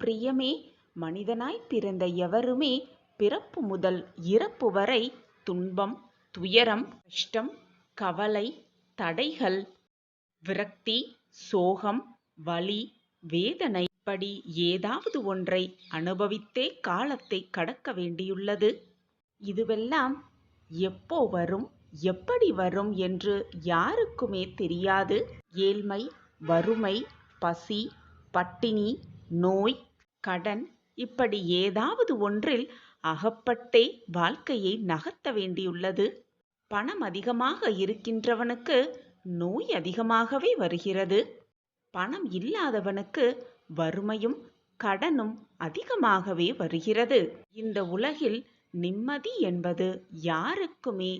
பிரியமே, மனிதனாய் பிறந்த எவருமே பிறப்பு முதல் இறப்பு வரை துன்பம், துயரம், கஷ்டம், கவலை, தடைகள், விரக்தி, சோகம், வலி, வேதனை இப்படி ஏதாவது ஒன்றை அனுபவித்தே காலத்தை கடக்க வேண்டியுள்ளது. இதுவெல்லாம் எப்போ வரும், எப்படி வரும் என்று யாருக்குமே தெரியாது. ஏழ்மை, வறுமை, பசி, பட்டினி, நோய், கடன் இப்படி ஏதாவது ஒன்றில் அகப்பட்டே வாழ்க்கையை நகர்த்த வேண்டியுள்ளது. பணம் அதிகமாக இருக்கின்றவனுக்கு நோய் அதிகமாகவே வருகிறது. பணம் இல்லாதவனுக்கு வறுமையும் கடனும் அதிகமாகவே வருகிறது. இந்த உலகில் நிம்மதி என்பது யாருக்குமே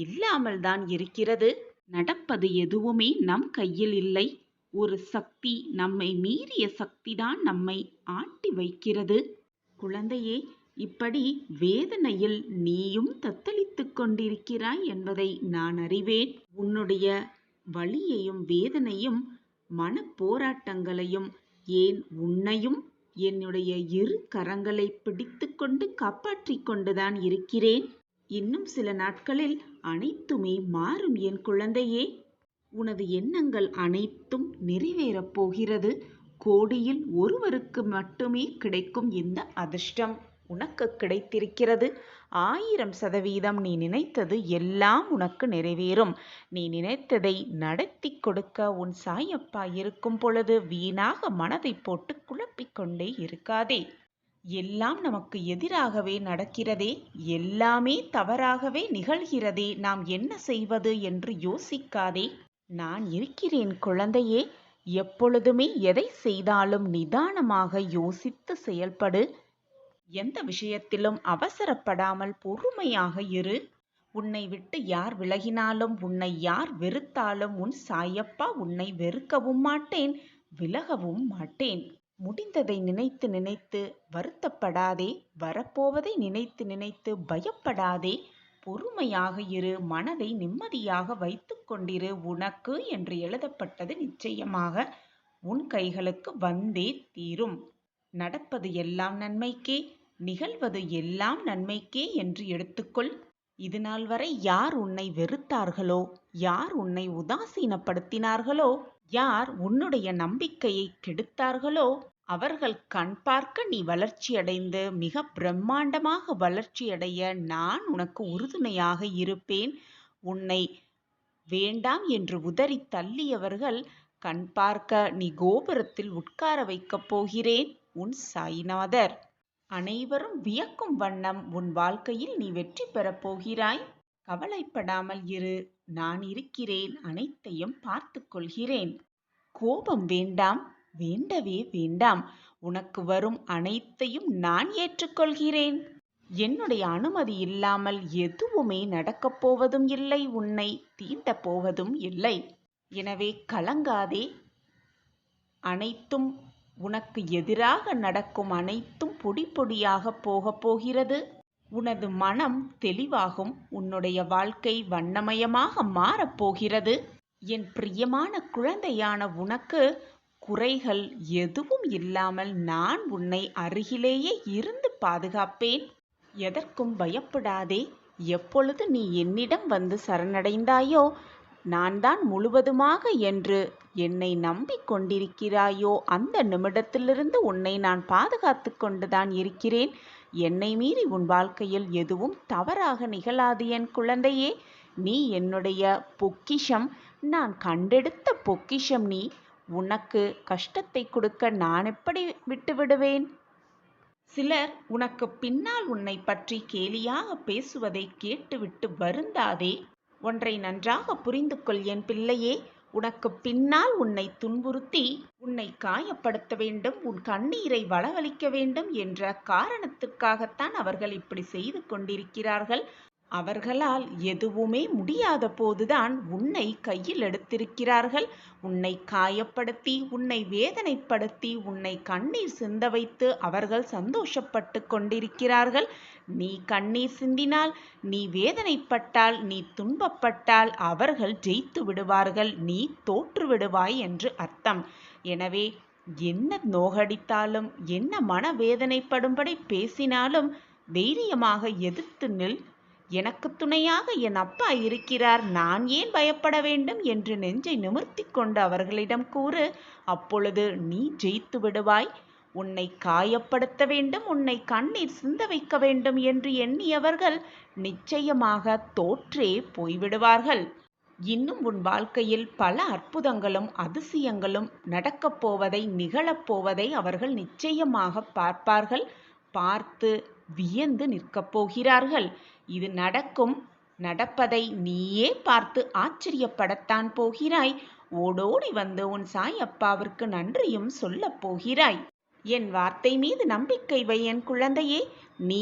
இல்லாமல் தான் இருக்கிறது. நடப்பது எதுவுமே நம் கையில் இல்லை. ஒரு சக்தி, நம்மை மீறிய சக்திதான் நம்மை ஆட்டி வைக்கிறது. குழந்தையே, இப்படி வேதனையில் நீயும் தத்தளித்துக் கொண்டிருக்கிறாய் என்பதை நான் அறிவேன். உன்னுடைய வலியையும் வேதனையும் மனப்போராட்டங்களையும் ஏன் உன்னையும் என்னுடைய இரு கரங்களை பிடித்து கொண்டு காப்பாற்றிக் கொண்டுதான் இருக்கிறேன். இன்னும் சில நாட்களில் அனைத்துமே மாறும் என் குழந்தையே. உனது எண்ணங்கள் அனைத்தும் நிறைவேறப் போகிறது. கோடியில் ஒருவருக்கு மட்டுமே கிடைக்கும் இந்த அதிர்ஷ்டம் உனக்கு கிடைத்திருக்கிறது. 1000% நீ நினைத்தது எல்லாம் உனக்கு நிறைவேறும். நீ நினைத்ததை நடத்தி கொடுக்க உன் சாயப்பா இருக்கும் பொழுது வீணாக மனதை போட்டு குழப்பிக்கொண்டே இருக்காதே. எல்லாம் நமக்கு எதிராகவே நடக்கிறதே, எல்லாமே தவறாகவே நிகழ்கிறதே, நாம் என்ன செய்வது என்று யோசிக்காதே. நான் இருக்கிறேன் குழந்தையே. எப்பொழுதுமே எதை செய்தாலும் நிதானமாக யோசித்து செயல்படு. எந்த விஷயத்திலும் அவசரப்படாமல் பொறுமையாக இரு. உன்னை விட்டு யார் விலகினாலும், உன்னை யார் வெறுத்தாலும் உன் சாயப்பா உன்னை வெறுக்கவும் மாட்டேன், விலகவும் மாட்டேன். முடிந்ததை நினைத்து நினைத்து வருத்தப்படாதே. வரப்போவதை நினைத்து நினைத்து பயப்படாதே. பொறுமையாக இரு. மனதை நிம்மதியாக வைத்து கொண்டிரு. உனக்கு என்று எழுதப்பட்டது நிச்சயமாக உன் கைகளுக்கு வந்தே தீரும். நடப்பது எல்லாம் நன்மைக்கே, நிகழ்வது எல்லாம் நன்மைக்கே என்று எடுத்துக்கொள். இதுநாள் வரை யார் உன்னை வெறுத்தார்களோ, யார் உன்னை உதாசீனப்படுத்தினார்களோ, யார் உன்னுடைய நம்பிக்கையை கெடுத்தார்களோ, அவர்கள் கண் பார்க்க நீ வளர்ச்சியடைந்து மிக பிரம்மாண்டமாக வளர்ச்சியடைய நான் உனக்கு உறுதுணையாக இருப்பேன். உன்னை வேண்டாம் என்று உதறி தள்ளியவர்கள் கண் பார்க்க நீ கோபுரத்தில் உட்கார வைக்கப் போகிறேன். உன் சாய்நாதர். அனைவரும் வியக்கும் வண்ணம் உன் வாழ்க்கையில் நீ வெற்றி பெறப் போகிறாய். கவலைப்படாமல் இரு. நான் இருக்கிறேன். அனைத்தையும் பார்த்து கொள்கிறேன். கோபம் வேண்டாம், வேண்டவே வேண்டாம். உனக்கு வரும் அனைத்தையும் நான் ஏற்றுக்கொள்கிறேன். என்னுடைய அனுமதி இல்லாமல் எதுவுமே நடக்கப் போவதும் இல்லை, உன்னை தீண்டப் போவதும் இல்லை. எனவே கலங்காதே. அனைத்தும் உனக்கு எதிராக நடக்கும் அனைத்தும் பொடி பொடியாக போகப் போகிறது. உனது மனம் தெளிவாகும். உன்னுடைய வாழ்க்கை வண்ணமயமாக மாறப்போகிறது. என் பிரியமான குழந்தையான உனக்கு குறைகள் எதுவும் இல்லாமல் நான் உன்னை அருகிலேயே இருந்து பாதுகாப்பேன். எதற்கும் பயப்படாதே. எப்பொழுது நீ என்னிடம் வந்து சரணடைந்தாயோ, நான் தான் முழுவதுமாக என்று என்னை நம்பிக் கொண்டிருக்கிறாயோ, அந்த நிமிடத்திலிருந்து உன்னை நான் பாதுகாத்து கொண்டுதான் இருக்கிறேன். என்னை மீறி உன் வாழ்க்கையில் எதுவும் தவறாக நிகழாது என் குழந்தையே. நீ என்னுடைய பொக்கிஷம். நான் கண்டெடுத்த பொக்கிஷம் நீ. உனக்கு கஷ்டத்தை கொடுக்க நான் எப்படி விட்டுவிடுவேன்? சிலர் உனக்கு பின்னால் உன்னை பற்றி கேலியாக பேசுவதை கேட்டுவிட்டு வருந்தாதே. ஒன்றை நன்றாக புரிந்து கொள் என் பிள்ளையே. உனக்கு பின்னால் உன்னை துன்புறுத்தி உன்னை காயப்படுத்த வேண்டும், உன் கண்ணீரை வளவழிக்க வேண்டும் என்ற காரணத்திற்காகத்தான் அவர்கள் இப்படி செய்து கொண்டிருக்கிறார்கள். அவர்களால் எதுவுமே முடியாத போதுதான் உன்னை கையில் எடுத்திருக்கிறார்கள். உன்னை காயப்படுத்தி, உன்னை வேதனைப்படுத்தி, உன்னை கண்ணீர் சிந்த வைத்து அவர்கள் சந்தோஷப்பட்டு கொண்டிருக்கிறார்கள். நீ கண்ணீர் சிந்தினால், நீ வேதனைப்பட்டால், நீ துன்பப்பட்டால் அவர்கள் ஜெயித்து விடுவார்கள், நீ தோற்று விடுவாய் என்று அர்த்தம். எனவே என்ன நோகடித்தாலும், என்ன மனவேதனைப்படும்படி பேசினாலும் தைரியமாக எதிர்த்து நில். எனக்கு துணையாக என் அப்பா இருக்கிறார், நான் ஏன் பயப்பட வேண்டும் என்று நெஞ்சை நிமிர்த்தி கொண்டு அவர்களிடம் கூறு. அப்பொழுது நீ ஜெயித்து விடுவாய். உன்னை காயப்படுத்த வேண்டும், உன்னை கண்ணீர் சிந்த வைக்க வேண்டும் என்று எண்ணியவர்கள் நிச்சயமாக தோற்றே போய்விடுவார்கள். இன்னும் உன் வாழ்க்கையில் பல அற்புதங்களும் அதிசயங்களும் நடக்கப் போவதை, நிகழப்போவதை அவர்கள் நிச்சயமாக பார்ப்பார்கள். பார்த்து வியந்து நிற்கப் போகிறார்கள். இது நடக்கும். நடப்பதை நீயே பார்த்து ஆச்சரியப்படத்தான் போகிறாய். ஓடோடி வந்து உன் சாயப்பாவிற்கு நன்றியும் சொல்லப் போகிறாய். என் வார்த்தை மீது நம்பிக்கை வை என் குழந்தையே. நீ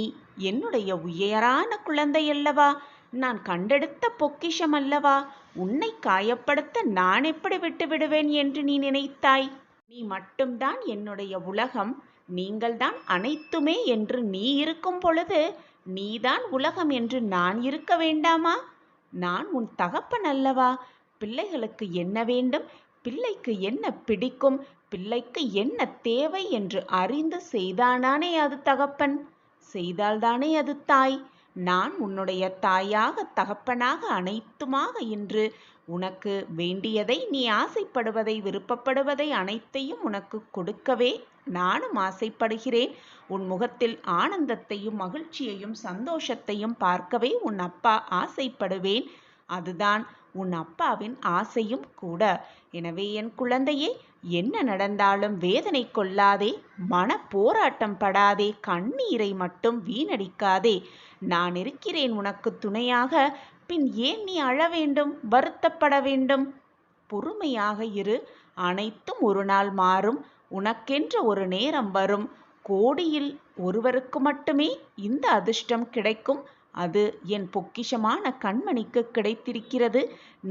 என்னுடைய உயரான குழந்தை அல்லவா? நான் கண்டெடுத்த பொக்கிஷம் அல்லவா? உன்னை காயப்படுத்த நான் எப்படி விட்டு விடுவேன் என்று நீ நினைத்தாய்? நீ மட்டும்தான் என்னுடைய உலகம், நீங்கள்தான் அனைத்துமே என்று நீ இருக்கும் பொழுது நீதான் உலகம் என்று நான் இருக்க வேண்டாமா? நான் உன் தகப்பன் அல்லவா? பிள்ளைகளுக்கு என்ன வேண்டும், பிள்ளைக்கு என்ன பிடிக்கும், பிள்ளைக்கு என்ன தேவை என்று அறிந்து செய்தானானே அது தகப்பன், செய்தால்தானே அது தாய். நான் உன்னுடைய தாயாக தகப்பனாக அனைத்துமாக இன்று உனக்கு வேண்டியதை, நீ ஆசைப்படுவதை, விருப்பப்படுவதை அனைத்தையும் உனக்கு கொடுக்கவே நானும் ஆசைப்படுகிறேன். உன் முகத்தில் ஆனந்தத்தையும் மகிழ்ச்சியையும் சந்தோஷத்தையும் பார்க்கவே உன் அப்பா ஆசைப்படுவேன். அதுதான் உன் அப்பாவின் ஆசையும் கூட. எனவே என் குழந்தையே, என்ன நடந்தாலும் வேதனை கொள்ளாதே, மன போராட்டம் படாதே, கண்ணீரை மட்டும் வீணடிக்காதே. நான் இருக்கிறேன் உனக்கு துணையாக. பின் ஏன் நீ அழ வேண்டும், வருத்தப்பட வேண்டும்? பொறுமையாக இரு. அனைத்தும் ஒரு நாள் மாறும். உனக்கென்ற ஒரு நேரம் வரும். கோடியில் ஒருவருக்கு மட்டுமே இந்த அதிர்ஷ்டம் கிடைக்கும். அது என் பொக்கிஷமான கண்மணிக்கு கிடைத்திருக்கிறது.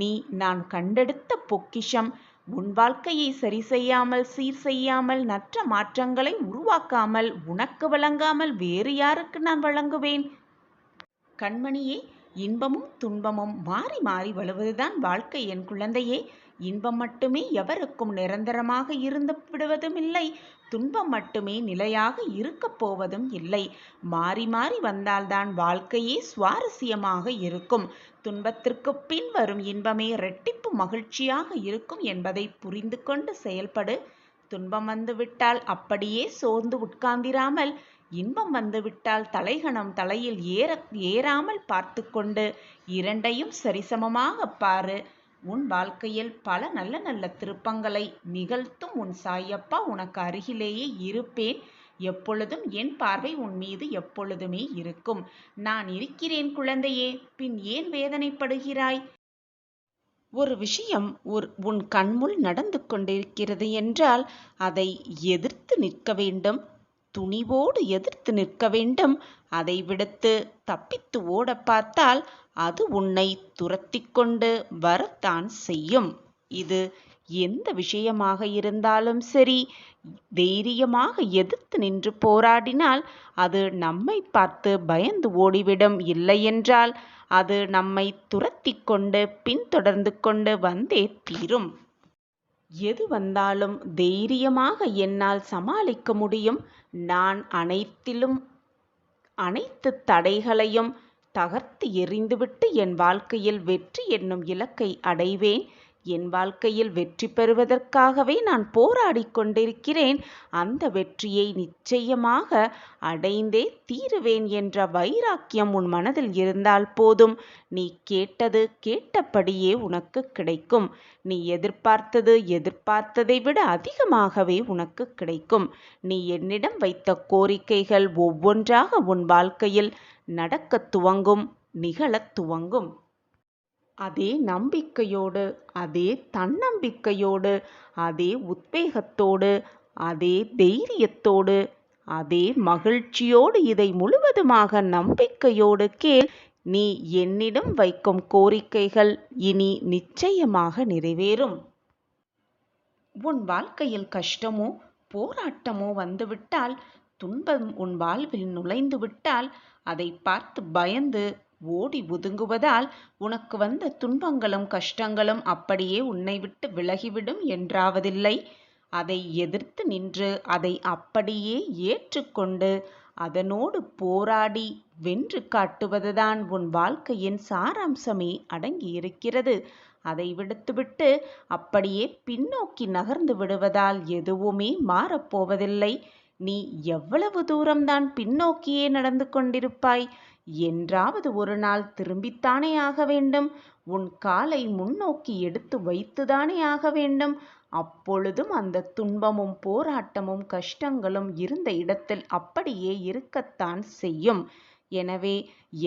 நீ நான் கண்டெடுத்த பொக்கிஷம். உன் வாழ்க்கையை சரி செய்யாமல், சீர் செய்யாமல், நற்ற மாற்றங்களை உருவாக்காமல், உனக்கு வழங்காமல் வேறு யாருக்கு நான் வழங்குவேன்? கண்மணியே, இன்பமும் துன்பமும் மாறி மாறி வருவதுதான் வாழ்க்கை என் குழந்தையே. இன்பம் மட்டுமே எவருக்கும் நிரந்தரமாக இருந்து விடுவதும் இல்லை, துன்பம் மட்டுமே நிலையாக இருக்கப் போவதும் இல்லை. மாறி மாறி வந்தால்தான் வாழ்க்கையே சுவாரஸ்யமாக இருக்கும். துன்பத்திற்கு பின் வரும் இன்பமே இரட்டிப்பு மகிழ்ச்சியாக இருக்கும் என்பதை புரிந்து கொண்டு செயல்படு. துன்பம் வந்துவிட்டால் அப்படியே சோர்ந்து உட்கார்ந்திராமல், இன்பம் வந்துவிட்டால் தலைகணம் தலையில் ஏறாமல் பார்த்து கொண்டு இரண்டையும் சரிசமமாக பாரு. உன் வாழ்க்கையில் பல நல்ல நல்ல திருப்பங்களை நிகழ்த்தும் உன் சாயப்பா உனக்கு அருகிலேயே இருப்பேன். எப்பொழுதும் என் பார்வை உன் மீது எப்பொழுதுமே இருக்கும். நான் இருக்கிறேன் குழந்தையே, பின் ஏன் வேதனைப்படுகிறாய்? ஒரு விஷயம் உன் கண்முள் நடந்து கொண்டிருக்கிறது என்றால் அதை எதிர்த்து நிற்க வேண்டும். துணிவோடு எதிர்த்து நிற்க வேண்டும். அதை விடுத்து தப்பித்து ஓட பார்த்தால் அது உன்னை துரத்தி கொண்டு வரத்தான் செய்யும். இது எந்த விஷயமாக இருந்தாலும் சரி, தைரியமாக எதிர்த்து நின்று போராடினால் அது நம்மை பார்த்து பயந்து ஓடிவிடும். இல்லையென்றால் அது நம்மை துரத்தி கொண்டு பின்தொடர்ந்து கொண்டு வந்தே தீரும். எது வந்தாலும் தைரியமாக என்னால் சமாளிக்க முடியும். நான் அனைத்து தடைகளையும் தகர்த்து எறிந்துவிட்டு என் வாழ்க்கையில் வெற்றி என்னும் இலக்கை அடைவேன். என் வாழ்க்கையில் வெற்றி பெறுவதற்காகவே நான் போராடி கொண்டிருக்கிறேன். அந்த வெற்றியை நிச்சயமாக அடைந்தே தீருவேன் என்ற வைராக்கியம் உன் மனதில் இருந்தால் போதும். நீ கேட்டது கேட்டபடியே உனக்கு கிடைக்கும். நீ எதிர்பார்த்ததை விட அதிகமாகவே உனக்கு கிடைக்கும். நீ என்னிடம் வைத்த கோரிக்கைகள் ஒவ்வொன்றாக உன் வாழ்க்கையில் நடக்கத் துவங்கும், நிகழத் துவங்கும். அதே நம்பிக்கையோடு, அதே தன்னம்பிக்கையோடு, அதே உத்வேகத்தோடு, அதே தைரியத்தோடு, அதே மகிழ்ச்சியோடு இதை முழுவதுமாக நம்பிக்கையோடு கேள். நீ என்னிடம் வைக்கும் கோரிக்கைகள் இனி நிச்சயமாக நிறைவேறும். உன் வாழ்க்கையில் கஷ்டமோ போராட்டமோ வந்துவிட்டால், துன்பம் உன் வாழ்வில் நுழைந்து விட்டால், அதை பார்த்து பயந்து ஓடி ஒதுங்குவதால் உனக்கு வந்த துன்பங்களும் கஷ்டங்களும் அப்படியே உன்னை விட்டு விலகிவிடும் என்றாவதில்லை. அதை எதிர்த்து நின்று அதை அப்படியே ஏற்றுக்கொண்டு அதனோடு போராடி வென்று காட்டுவதுதான் உன் வாழ்க்கையின் சாராம்சமே அடங்கியிருக்கிறது. அதை விடுத்துவிட்டு அப்படியே பின்னோக்கி நகர்ந்து விடுவதால் எதுவுமே மாறப்போவதில்லை. நீ எவ்வளவு தூரம்தான் பின்னோக்கியே நடந்து கொண்டிருப்பாய்? என்றாவது ஒரு நாள் திரும்பித்தானே ஆக வேண்டும். உன் காலை முன்னோக்கி எடுத்து வைத்துதானே ஆக வேண்டும். அப்பொழுதும் அந்த துன்பமும் போராட்டமும் கஷ்டங்களும் இருந்த இடத்தில் அப்படியே இருக்கத்தான் செய்யும். எனவே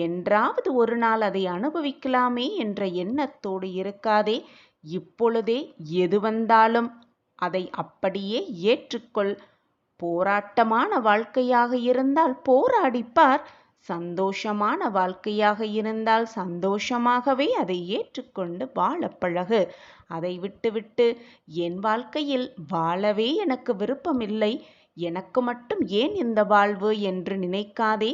என்றாவது ஒரு நாள் அதை அனுபவிக்கலாமே என்ற எண்ணத்தோடு இருக்காதே. இப்பொழுதே எது வந்தாலும் அதை அப்படியே ஏற்றுக்கொள். போராட்டமான வாழ்க்கையாக இருந்தால் போராடிப்பார். சந்தோஷமான வாழ்க்கையாக இருந்தால் சந்தோஷமாகவே அதை ஏற்றுக்கொண்டு வாழப் பழகு. அதை விட்டுவிட்டு என் வாழ்க்கையில் வாழவே எனக்கு விருப்பமில்லை, எனக்கு மட்டும் ஏன் இந்த வாழ்வு என்று நினைக்காதே.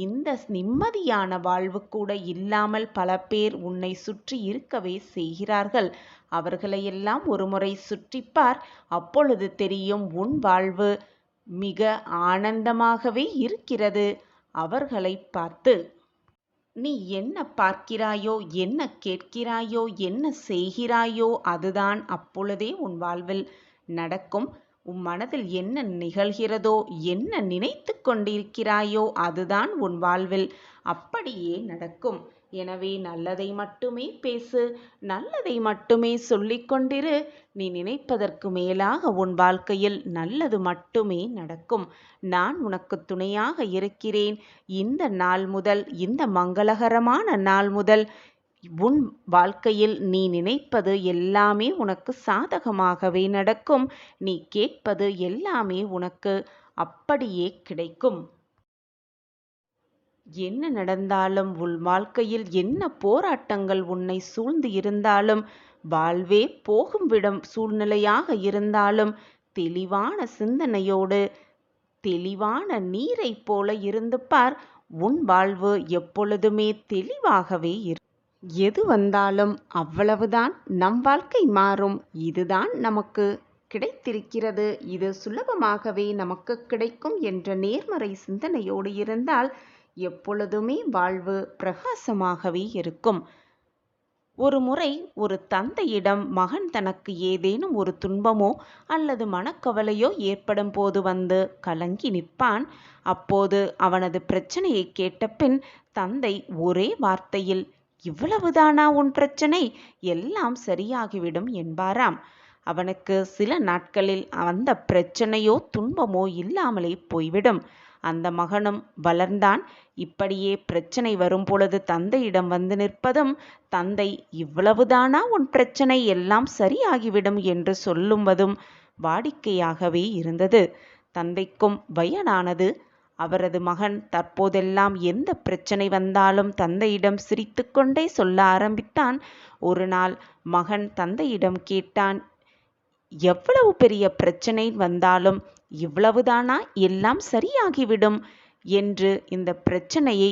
இந்த நிம்மதியான வாழ்வு கூட இல்லாமல் பல பேர் உன்னை சுற்றி இருக்கவே செய்கிறார்கள். அவர்களையெல்லாம் ஒருமுறை சுற்றிப்பார். அப்பொழுது தெரியும் உன் வாழ்வு மிக ஆனந்தமாகவே இருக்கிறது. அவர்களை பார்த்து நீ என்ன பார்க்கிறாயோ, என்ன கேட்கிறாயோ, என்ன செய்கிறாயோ அதுதான் அப்பொழுதே உன் வாழ்வில் நடக்கும். உன் மனதில் என்ன நிகழ்கிறதோ, என்ன நினைத்து கொண்டிருக்கிறாயோ அதுதான் உன் வாழ்வில் அப்படியே நடக்கும். எனவே நல்லதை மட்டுமே பேசு, நல்லதை மட்டுமே சொல்லிக்கொண்டிரு. நீ நினைப்பதற்கு மேலாக உன் வாழ்க்கையில் நல்லது மட்டுமே நடக்கும். நான் உனக்கு துணையாக இருக்கிறேன். இந்த நாள் முதல், இந்த மங்களகரமான நாள் முதல் உன் வாழ்க்கையில் நீ நினைப்பது எல்லாமே உனக்கு சாதகமாகவே நடக்கும். நீ கேட்பது எல்லாமே உனக்கு அப்படியே கிடைக்கும். என்ன நடந்தாலும், உன் வாழ்க்கையில் என்ன போராட்டங்கள் உன்னை சூழ்ந்து இருந்தாலும், வாழ்வே போகும் விடும் சூழ்நிலையாக இருந்தாலும், தெளிவான சிந்தனையோடு தெளிவான நீரை போல இருந்து பார். உன் வாழ்வு எப்பொழுதுமே தெளிவாகவே எது வந்தாலும் அவ்வளவுதான். நம் வாழ்க்கை மாறும். இதுதான் நமக்கு கிடைத்திருக்கிறது, இது சுலபமாகவே நமக்கு கிடைக்கும் என்ற நேர்மறை சிந்தனையோடு இருந்தால் எப்பொழுதுமே வாழ்வு பிரகாசமாகவே இருக்கும். ஒரு முறை ஒரு தந்தையிடம் மகன் தனக்கு ஏதேனும் ஒரு துன்பமோ அல்லது மனக்கவலையோ ஏற்படும் போது வந்து கலங்கி நிற்பான். அப்போது அவனது பிரச்சனையை கேட்டபின் தந்தை ஒரே வார்த்தையில், இவ்வளவுதானா உன் பிரச்சனை, எல்லாம் சரியாகிவிடும் என்பாராம். அவனுக்கு சில நாட்களில் அந்த பிரச்சனையோ துன்பமோ இல்லாமலே போய்விடும். அந்த மகனும் வளர்ந்தான். இப்படியே பிரச்சனை வரும் பொழுது தந்தையிடம் வந்து நிற்பதும், தந்தை இவ்வளவுதானா உன் பிரச்சனை, எல்லாம் சரியாகிவிடும் என்று சொல்லுவதும் வாடிக்கையாகவே இருந்தது. தந்தைக்கும் வயதானது. அவரது மகன் தற்போதெல்லாம் எந்த பிரச்சனை வந்தாலும் தந்தையிடம் சிரித்துக்கொண்டே சொல்ல ஆரம்பித்தான். ஒரு நாள் மகன் தந்தையிடம் கேட்டான், எவ்வளவு பெரிய பிரச்சனை வந்தாலும் இவ்வளவுதானா, எல்லாம் சரியாகிவிடும் என்று இந்த பிரச்சனையை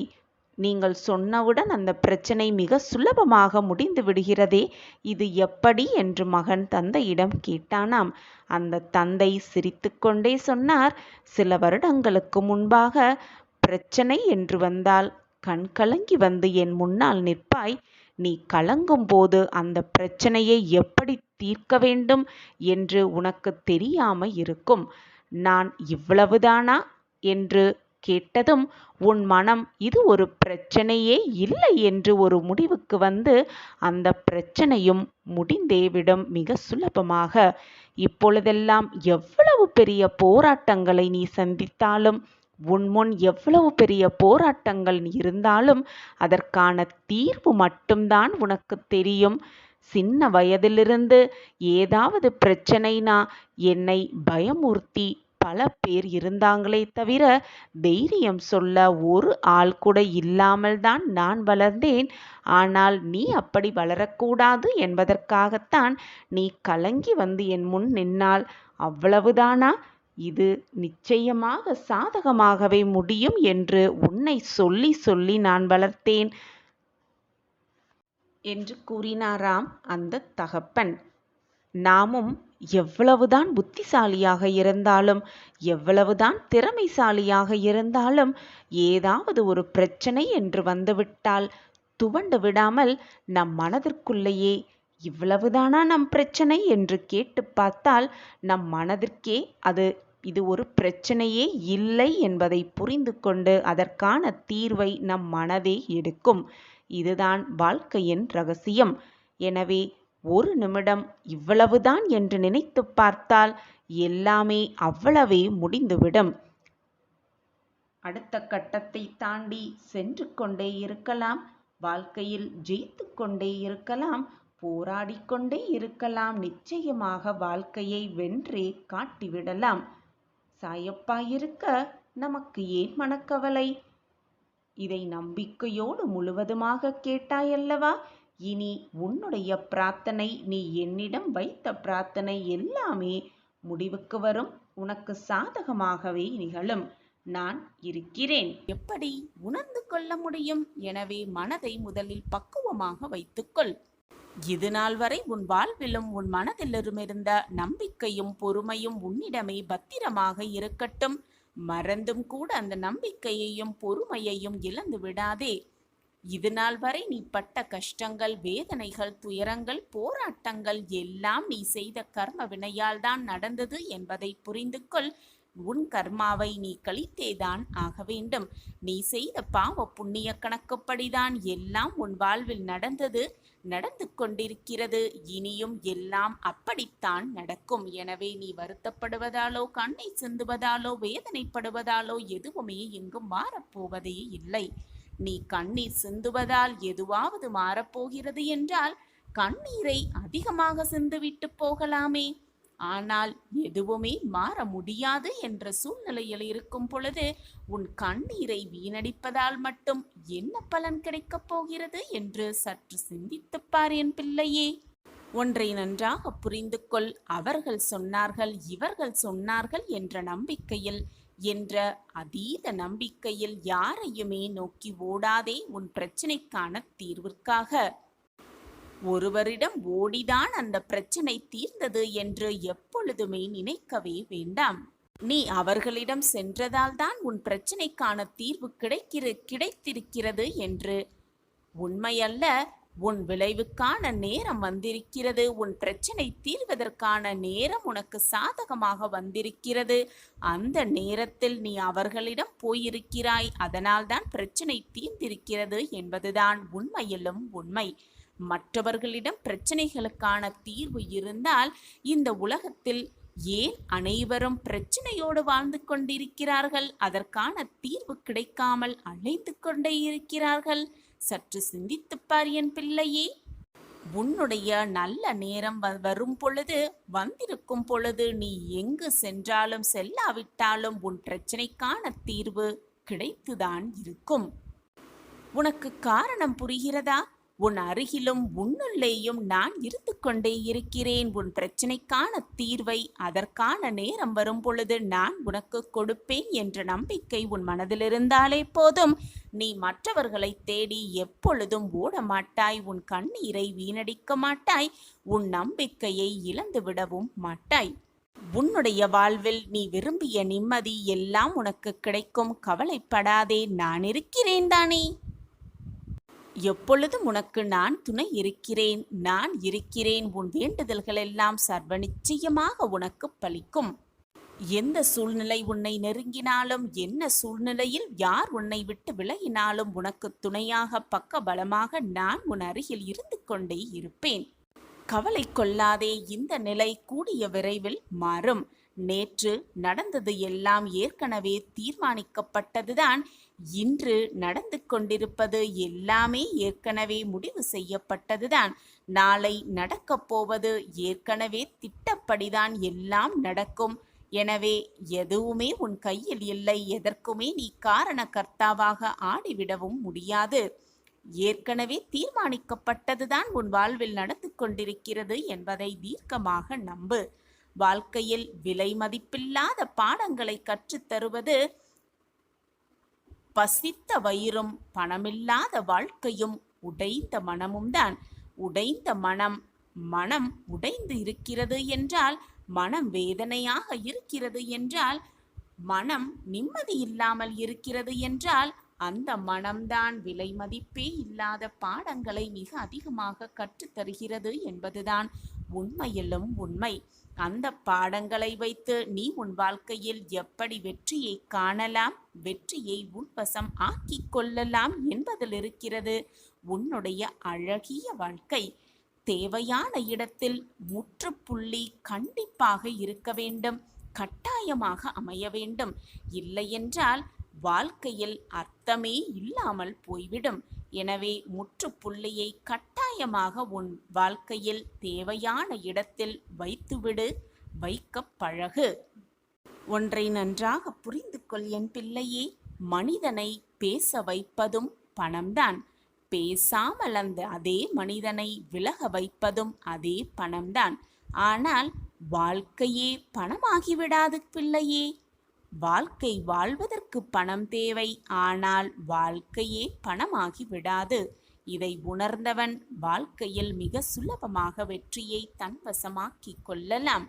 நீங்கள் சொன்னவுடன் அந்த பிரச்சனை மிக சுலபமாக முடிந்து விடுகிறதே, இது எப்படி என்று மகன் தந்தையிடம் கேட்டானாம். அந்த தந்தை சிரித்துக்கொண்டே சொன்னார், சில வருடங்களுக்கு முன்பாக பிரச்சனை என்று வந்தால் கண்கலங்கி வந்து என் முன்னால் நிற்பாய். நீ கலங்கும் போது அந்த பிரச்சனையை எப்படி தீர்க்க வேண்டும் என்று உனக்கு தெரியாம இருக்கும். நான் இவ்வளவுதானா என்று கேட்டதும் உன் மனம் இது ஒரு பிரச்சனையே இல்லை என்று ஒரு முடிவுக்கு வந்து அந்த பிரச்சனையும் முடிந்தேவிடும் மிக சுலபமாக. இப்பொழுதெல்லாம் எவ்வளவு பெரிய போராட்டங்களை நீ சந்தித்தாலும், உன் முன் எவ்வளவு பெரிய போராட்டங்கள் இருந்தாலும் அதற்கான தீர்வு மட்டும்தான் உனக்கு தெரியும். சின்ன வயதிலிருந்து ஏதாவது பிரச்சனைனா என்னை பயமுறுத்தி பல பேர் இருந்தாங்களே தவிர தைரியம் சொல்ல ஒரு ஆள் கூட இல்லாமல் தான் நான் வளர்ந்தேன். ஆனால் நீ அப்படி வளரக்கூடாது என்பதற்காகத்தான் நீ கலங்கி வந்து என் முன் நின்னால், அவ்வளவுதானா, இது நிச்சயமாக சாதகமாகவே முடியும் என்று உன்னை சொல்லி சொல்லி நான் வளர்த்தேன் என்று கூறினாராம் அந்த தகப்பன். நாமும் எவ்வளவுதான் புத்திசாலியாக இருந்தாலும், எவ்வளவுதான் திறமைசாலியாக இருந்தாலும், ஏதாவது ஒரு பிரச்சனை என்று வந்துவிட்டால் துவண்டு விடாமல் நம் மனதிற்குள்ளேயே இவ்வளவுதானா நம் பிரச்சனை என்று கேட்டு பார்த்தால் நம் மனதிற்கே இது ஒரு பிரச்சனையே இல்லை என்பதை புரிந்து கொண்டு அதற்கான தீர்வை நம் மனதே எடுக்கும். இதுதான் வாழ்க்கையின் ரகசியம். எனவே ஒரு நிமிடம் இவ்வளவுதான் என்று நினைத்து பார்த்தால் எல்லாமே அவ்வளவே முடிந்துவிடும். அடுத்த கட்டத்தை தாண்டி சென்று கொண்டே இருக்கலாம். வாழ்க்கையில் ஜெயித்து கொண்டே இருக்கலாம். போராடிக்கொண்டே இருக்கலாம். நிச்சயமாக வாழ்க்கையை வென்றே காட்டிவிடலாம். சாயப்பா இருக்க நமக்கு ஏன் மனக்கவலை? இதை நம்பிக்கையோடு முழுவதுமாக கேட்டாயல்லவா? இனி உன்னுடைய பிரார்த்தனை, நீ என்னிடம் வைத்த பிரார்த்தனை எல்லாமே முடிவுக்கு வரும். உனக்கு சாதகமாகவே நிகழும். நான் இருக்கிறேன். எப்படி உணர்ந்து கொள்ள முடியும்? எனவே மனதை முதலில் பக்குவமாக வைத்துக்கொள். இது நாள் வரை உன் வாழ்விலும் உன் மனதிலிருந்த நம்பிக்கையும் பொறுமையும் உன்னிடமே பத்திரமாக இருக்கட்டும். மறந்தும் கூட அந்த நம்பிக்கையையும் பொறுமையையும் இழந்து விடாதே. இது நாள் வரை நீ பட்ட கஷ்டங்கள், வேதனைகள், துயரங்கள், போராட்டங்கள் எல்லாம் நீ செய்த கர்ம வினையால் தான் நடந்தது என்பதை புரிந்து கொள். உன் கர்மாவை நீ கழித்தேதான் ஆக வேண்டும். நீ செய்த பாவ புண்ணிய கணக்குப்படிதான் எல்லாம் உன் வாழ்வில் நடந்து கொண்டிருக்கிறது. இனியும் எல்லாம் அப்படித்தான் நடக்கும். எனவே நீ வருத்தப்படுவதாலோ, கண்ணை சிந்துவதாலோ, வேதனைப்படுவதாலோ எதுவுமே எங்கும் மாறப்போவதே இல்லை. நீ கண்ணீர் சிந்துவதால் எதுவாவது மாறப்போகிறது என்றால் கண்ணீரை அதிகமாக சிந்துவிட்டு போகலாமே. ஆனால் எதுவுமே மாற முடியாது என்ற சூழ்நிலையில் இருக்கும் பொழுது உன் கண்ணீரை வீணடிப்பதால் மட்டும் என்ன பலன் கிடைக்கப் போகிறது என்று சற்று சிந்தித்துப்பார் என் பிள்ளையே. ஒன்றை நன்றாக புரிந்து கொள். அவர்கள் சொன்னார்கள், இவர்கள் சொன்னார்கள் என்ற நம்பிக்கையில், என்ற அதீத நம்பிக்கையில் யாரையுமே நோக்கி ஓடாதே. உன் பிரச்சனைக்கான தீர்விற்காக ஒருவரிடம் ஓடிதான் அந்த பிரச்சனை தீர்ந்தது என்று எப்பொழுதுமே நினைக்கவே வேண்டாம். நீ அவர்களிடம் சென்றதால் தான் உன் பிரச்சனைக்கான தீர்வு கிடைத்திருக்கிறது என்று உண்மையல்ல. உன் விளைவுக்கான நேரம் வந்திருக்கிறது. உன் பிரச்சனை தீர்வதற்கான நேரம் உனக்கு சாதகமாக வந்திருக்கிறது. அந்த நேரத்தில் நீ அவர்களிடம் போயிருக்கிறாய். அதனால்தான் பிரச்சனை தீர்ந்திருக்கிறது என்பதுதான் உண்மையிலும் உண்மை. மற்றவர்களிடம் பிரச்சனைகளுக்கான தீர்வு இருந்தால் இந்த உலகத்தில் ஏன் அனைவரும் பிரச்சனையோடு வாழ்ந்து கொண்டிருக்கிறார்கள்? அதற்கான தீர்வு கிடைக்காமல் அழைந்து கொண்டே இருக்கிறார்கள். சற்று சிந்தித்துப்பார் என் பிள்ளையே. உன்னுடைய நல்ல நேரம் வரும் பொழுது, வந்திருக்கும் பொழுது நீ எங்கு சென்றாலும் செல்லாவிட்டாலும் உன் பிரச்சனைக்கான தீர்வு கிடைத்துதான் இருக்கும். உனக்கு காரணம் புரிகிறதா? உன் அருகிலும் உன்னுள்ளேயும் நான் இருந்து கொண்டே இருக்கிறேன். உன் பிரச்சனைக்கான தீர்வை அதற்கான நேரம் வரும் பொழுது நான் உனக்கு கொடுப்பேன் என்ற நம்பிக்கை உன் மனதில் இருந்தாலே போதும். நீ மற்றவர்களை தேடி எப்பொழுதும் ஓட மாட்டாய். உன் கண்ணீரை வீணடிக்க மாட்டாய். உன் நம்பிக்கையை இழந்து விடவும் மாட்டாய். உன்னுடைய வாழ்வில் நீ விரும்பிய நிம்மதி எல்லாம் உனக்கு கிடைக்கும். கவலைப்படாதே, நான் இருக்கிறேன் தானே. எப்பொழுதும் உனக்கு நான் துணை இருக்கிறேன். நான் இருக்கிறேன். உன் வேண்டுதல்கள் எல்லாம் சர்வ நிச்சயமாக உனக்கு பலிக்கும். எந்த சூழ்நிலை உன்னை நெருங்கினாலும், என்ன சூழ்நிலையில் யார் உன்னை விட்டு விலகினாலும் உனக்கு துணையாக பக்க பலமாக நான் உன் அருகில் இருந்து கொண்டே இருப்பேன். கவலை கொள்ளாதே. இந்த நிலை கூடிய விரைவில் மாறும். நேற்று நடந்தது எல்லாம் ஏற்கனவே தீர்மானிக்கப்பட்டதுதான். இன்று நடந்து கொண்டிருப்பது எல்லாமே ஏற்கனவே முடிவு செய்யப்பட்டதுதான். நாளை நடக்கப் போவது ஏற்கனவே திட்டப்படிதான் எல்லாம் நடக்கும். எனவே எதுவுமே உன் கையில் இல்லை. எதற்குமே நீ காரணகர்த்தாவாக ஆடிவிடவும் முடியாது. ஏற்கனவே தீர்மானிக்கப்பட்டதுதான் உன் வாழ்வில் நடந்து கொண்டிருக்கிறது என்பதை தீர்க்கமாக நம்பு. வாழ்க்கையில் விலை மதிப்பில்லாத பாடங்களை கற்றுத்தருவது பசித்த வயிறும் பணமில்லாத வாழ்க்கையும் உடைந்த மனமும் தான். உடைந்த மனம் உடைந்து இருக்கிறது என்றால் மனம் வேதனையாக இருக்கிறது என்றால், மனம் நிம்மதி இல்லாமல் இருக்கிறது என்றால், அந்த மனம்தான் விலை மதிப்பே இல்லாத பாடங்களை மிக அதிகமாக கற்றுத்தருகிறது என்பதுதான் உண்மையிலும் உண்மை. அந்த பாடங்களை வைத்து நீ உன் வாழ்க்கையில் எப்படி வெற்றியை காணலாம், வெற்றியை உன்வசம் ஆக்கிக் கொள்ளலாம் என்பதில் இருக்கிறது உன்னுடைய அழகிய வாழ்க்கை. தேவையான இடத்தில் முற்றுப்புள்ளி கண்டிப்பாக இருக்க வேண்டும், கட்டாயமாக அமைய வேண்டும். இல்லையென்றால் வாழ்க்கையில் அர்த்தமே இல்லாமல் போய்விடும். எனவே முற்றுப்புள்ளியை கட்டாயமாக உன் வாழ்க்கையில் தேவையான இடத்தில் வைத்துவிடு, வைக்க பழகு. ஒன்றை நன்றாக புரிந்து கொள் என் பிள்ளையே, மனிதனை பேச வைப்பதும் பணம்தான். பேசாமல் அதே மனிதனை விலக வைப்பதும் அதே பணம்தான். ஆனால் வாழ்க்கையே பணமாகிவிடாது பிள்ளையே. வாழ்க்கை வாழ்வதற்கு பணம் தேவை, ஆனால் வாழ்க்கையே பணமாகி விடாது. இதை உணர்ந்தவன் வாழ்க்கையில் மிக சுலபமாக வெற்றியை தன்வசமாக்கிக் கொள்ளலாம்.